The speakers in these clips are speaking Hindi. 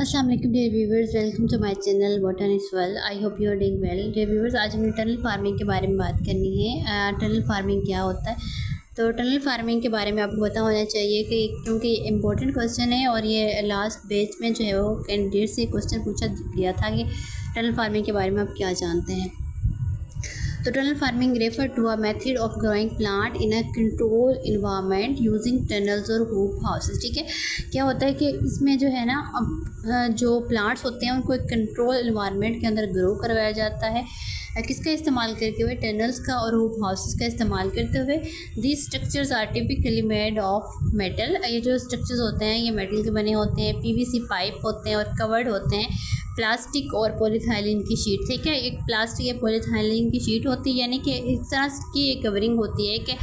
अस्सलाम वालेकुम dear viewers, welcome to my channel button is well. I hope you are doing well. Dear viewers, आज हमने टनल फार्मिंग के बारे में बात करनी है। टनल फार्मिंग क्या होता है, तो टनल फार्मिंग के बारे में आपको पता होना चाहिए कि क्योंकि इम्पोर्टेंट क्वेश्चन है और ये लास्ट बैच में जो है वो कैंडिडेट से क्वेश्चन पूछा गया था कि टनल फार्मिंग के बारे में आप क्या जानते हैं। तो tunnel farming refer to a method of growing plant in a control environment using tunnels और हूप हाउसेस। ठीक है, क्या होता है कि इसमें जो है ना जो प्लांट्स होते हैं उनको एक कंट्रोल इन्वायरमेंट के अंदर ग्रो करवाया जाता है। किसका इस्तेमाल करते हुए? टनल्स का और हूप हाउसेस का इस्तेमाल करते हुए। These structures are typically made of metal. ये जो स्ट्रक्चर्स होते हैं ये मेटल के बने होते हैं, पीवीसी पाइप होते हैं और कवर्ड होते हैं प्लास्टिक और पॉलीथाइलिन की शीट। ठीक है, एक प्लास्टिक या पॉलीथाइलिन की शीट होती है, यानी कि इस तरह की एक कवरिंग होती है कि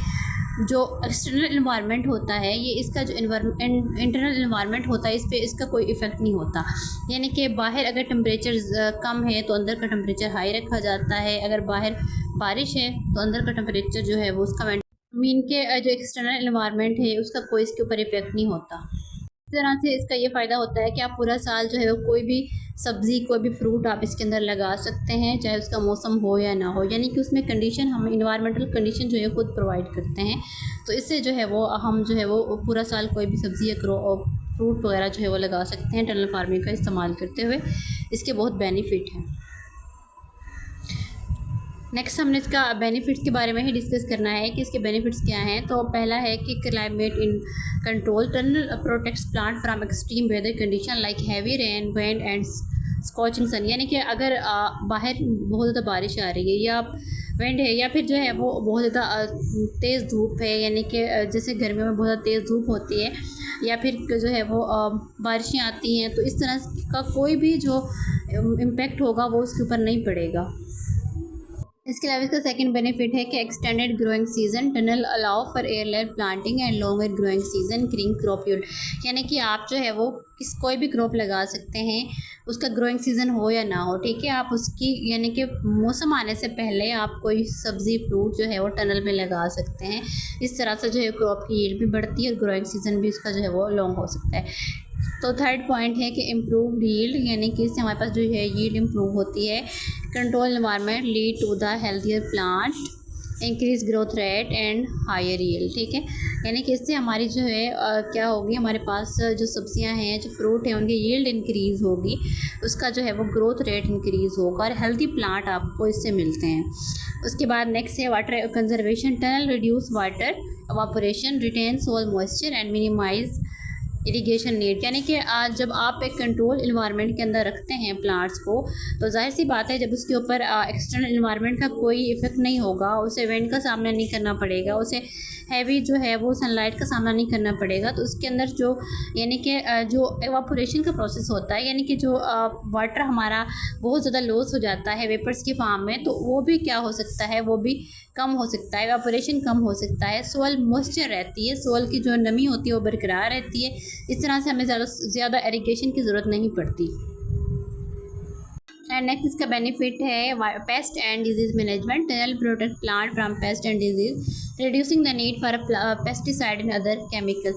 जो एक्सटर्नल इन्वायरमेंट होता है ये इसका जो इंटरनल इन्वायरमेंट होता है इस पर इसका कोई इफ़ेक्ट नहीं होता। यानी कि बाहर अगर टेम्परेचर कम है तो अंदर का टेम्परेचर हाई रखा जाता है, अगर बाहर बारिश है तो अंदर का टेम्परेचर जो है वो उसका मीन के जो एक्सटर्नल इन्वायरमेंट है उसका कोई इसके ऊपर इफेक्ट नहीं होता। इस तरह से इसका ये फ़ायदा होता है कि आप पूरा साल जो है वो कोई भी सब्ज़ी कोई भी फ्रूट आप इसके अंदर लगा सकते हैं, चाहे उसका मौसम हो या ना हो। यानी कि उसमें कंडीशन हम इन्वायरमेंटल कंडीशन जो है खुद प्रोवाइड करते हैं, तो इससे जो है वो हम जो है वो पूरा साल कोई भी सब्ज़ी या फ्रूट वगैरह जो है वो लगा सकते हैं टनल फार्मिंग का इस्तेमाल करते हुए। इसके बहुत बेनिफिट हैं। नेक्स्ट हमने इसका बेनिफिट्स के बारे में ही डिस्कस करना है कि इसके बेनिफिट्स क्या हैं। तो पहला है कि climate in control. Tunnel protects plant from extreme weather condition like heavy rain, wind and scorching sun. यानी कि अगर बाहर बहुत ज़्यादा बारिश आ रही है या विंड है या फिर जो है वो बहुत ज़्यादा तेज़ धूप है, यानी कि जैसे गर्मियों में बहुत ज़्यादा तेज़ धूप होती है या फिर जो है वो बारिशें आती हैं, तो इस तरह का कोई भी जो इम्पेक्ट होगा वो उसके ऊपर नहीं पड़ेगा। इसके अलावा इसका सेकंड बेनिफिट है कि extended growing season. Tunnel allow for airline planting and longer growing season green crop yield. यानी कि आप जो है वो कोई भी क्रॉप लगा सकते हैं, उसका ग्रोइंग सीज़न हो या ना हो। ठीक है, आप उसकी यानी कि मौसम आने से पहले आप कोई सब्ज़ी फ्रूट जो है वो टनल में लगा सकते हैं। इस तरह से जो है क्रॉप की यील्ड भी बढ़ती है और ग्रोइंग सीज़न भी उसका जो है वो लॉन्ग हो सकता है। तो थर्ड पॉइंट है कि इम्प्रूव यील्ड, यानी कि इससे हमारे पास जो है यील्ड इम्प्रूव होती है। Control environment lead to the healthier plant, increase growth rate and higher yield. ठीक है, यानी कि इससे हमारी जो है क्या होगी, हमारे पास जो सब्जियां हैं जो फ्रूट हैं उनकी यील्ड इंक्रीज़ होगी, उसका जो है वो ग्रोथ रेट इंक्रीज़ होगा और हेल्दी प्लांट आपको इससे मिलते हैं। उसके बाद नेक्स्ट है water conservation. Tunnel reduce water evaporation, retain soil moisture and minimise irrigation need. यानी कि जब आप एक कंट्रोल इन्वायरमेंट के अंदर रखते हैं प्लांट्स को, तो जाहिर सी बात है जब उसके ऊपर एक्सटर्नल इन्वायरमेंट का कोई इफेक्ट नहीं होगा, उसे विंड का सामना नहीं करना पड़ेगा, उसे हैवी जो है वो सनलाइट का सामना नहीं करना पड़ेगा, तो उसके अंदर जो यानी कि जो एवापोरेशन का प्रोसेस होता है, यानी कि जो वाटर हमारा बहुत ज़्यादा लॉस हो जाता है वेपर्स की फॉर्म में, तो वो भी क्या हो सकता है, वो भी कम हो सकता है, एवापोरेशन कम हो सकता है। सोयल मॉइस्चर रहती है, सोयल की जो नमी होती है वो बरकरार रहती है। इस तरह से हमें ज़्यादा इरिगेशन की ज़रूरत नहीं पड़ती। एंड नेक्स्ट इसका बेनिफिट है paste and disease management. Tunnel protect plant from paste and disease, reducing the need for pesticide and other chemical.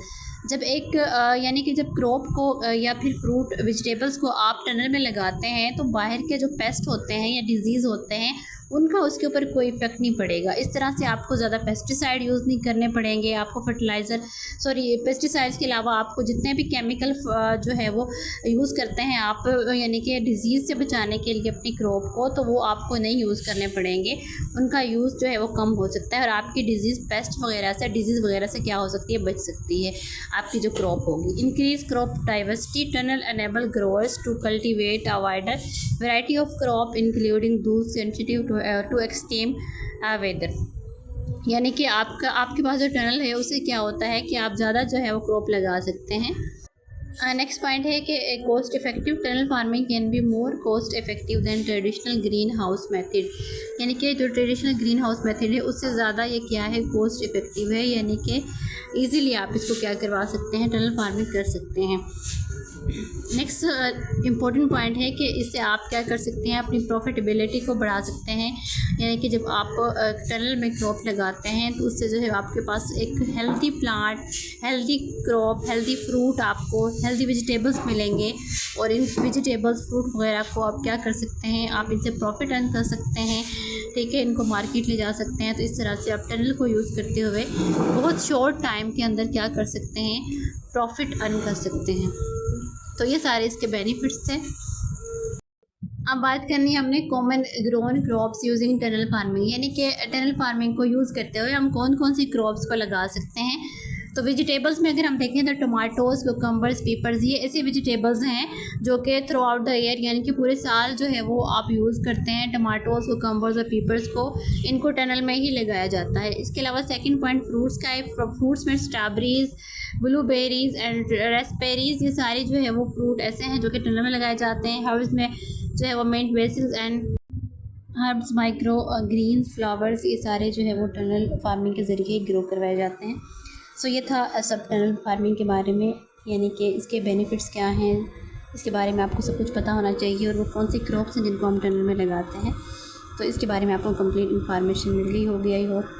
जब एक यानी कि जब क्रॉप को या फिर फ्रूट वेजिटेबल्स को आप टनल में लगाते हैं तो बाहर के जो पेस्ट होते हैं या डिजीज़ होते हैं उनका उसके ऊपर कोई इफेक्ट नहीं पड़ेगा। इस तरह से आपको ज़्यादा पेस्टिसाइड यूज़ नहीं करने पड़ेंगे, आपको पेस्टिसाइड्स के अलावा आपको जितने भी केमिकल जो है वो यूज़ करते हैं आप यानी कि डिजीज़ से बचाने के लिए अपनी क्रॉप को, तो वो आपको नहीं यूज़ करने पड़ेंगे, उनका यूज़ जो है वो कम हो सकता है और आपकी डिजीज़ पेस्ट वगैरह से डिजीज़ वगैरह से क्या हो सकती है, बच सकती है आपकी जो क्रॉप होगी। Increase crop diversity. Tunnel enable growers to cultivate a wider variety of crop including those sensitive to extreme weather. यानी कि आपके पास जो टनल है उससे क्या होता है कि आप ज़्यादा जो है वो क्रॉप लगा सकते हैं। नेक्स्ट पॉइंट है कि cost effective. Tunnel farming can be more cost effective than traditional green house method. यानी कि जो ट्रेडिशनल ग्रीन हाउस मेथड है उससे ज़्यादा ये क्या है, कॉस्ट इफेक्टिव है, यानी कि ईज़िली आप इसको क्या करवा सकते हैं, टनल फार्मिंग कर सकते हैं। नेक्स्ट इम्पॉर्टेंट पॉइंट है कि इससे आप क्या कर सकते हैं, अपनी प्रॉफिटेबिलिटी को बढ़ा सकते हैं। यानी कि जब आप टनल में क्रॉप लगाते हैं तो उससे जो है आपके पास एक healthy plant, healthy crop, healthy fruit, आपको हेल्दी वेजिटेबल्स मिलेंगे। और इन वेजिटेबल्स, फ्रूट वगैरह को आप क्या कर सकते हैं, आप इनसे प्रॉफिट अर्न कर सकते हैं। ठीक है, इनको मार्केट ले जा सकते हैं। तो इस तरह से आप टनल को यूज़ करते हुए बहुत शॉर्ट टाइम के अंदर क्या कर सकते हैं, प्रॉफिट अर्न कर सकते हैं। तो ये सारे इसके बेनिफिट्स थे। अब बात करनी है हमने common grown crops using tunnel farming, यानी कि टनल फार्मिंग को यूज़ करते हुए हम कौन कौन सी क्रॉप्स को लगा सकते हैं। तो वेजिटेबल्स में अगर हम देखें तो टमाटोज़, कुकम्बर्स, पीपर्स, ये ऐसे वेजिटेबल्स हैं जो कि थ्रू आउट द ईयर यानी कि पूरे साल जो है वो आप यूज़ करते हैं। टमाटोज़, कुकम्बर्स और पीपर्स को इनको टनल में ही लगाया जाता है। इसके अलावा सेकंड पॉइंट फ्रूट्स का है। फ्रूट्स में स्ट्रॉबेरीज़, ब्लूबेरीज़ एंड रास्पबेरीज़, ये सारे जो है वो फ्रूट ऐसे हैं जो कि टनल में लगाए जाते हैं। हर्ब्स में जो है वो mint, basil and herbs, micro greens, flowers, ये सारे जो है वो टनल फार्मिंग के ज़रिए ग्रो करवाए जाते हैं। सो ये था सब टनल फार्मिंग के बारे में, यानी कि इसके बेनिफिट्स क्या हैं, इसके बारे में आपको सब कुछ पता होना चाहिए और वो कौन सी क्रॉप्स हैं जिनको हम टनल में लगाते हैं। तो इसके बारे में आपको कंप्लीट इन्फॉर्मेशन मिल गई होगी, I hope.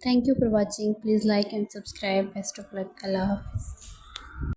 Thank you for watching. Please like and subscribe. Best of luck. अल्लाह हाफ़िज़।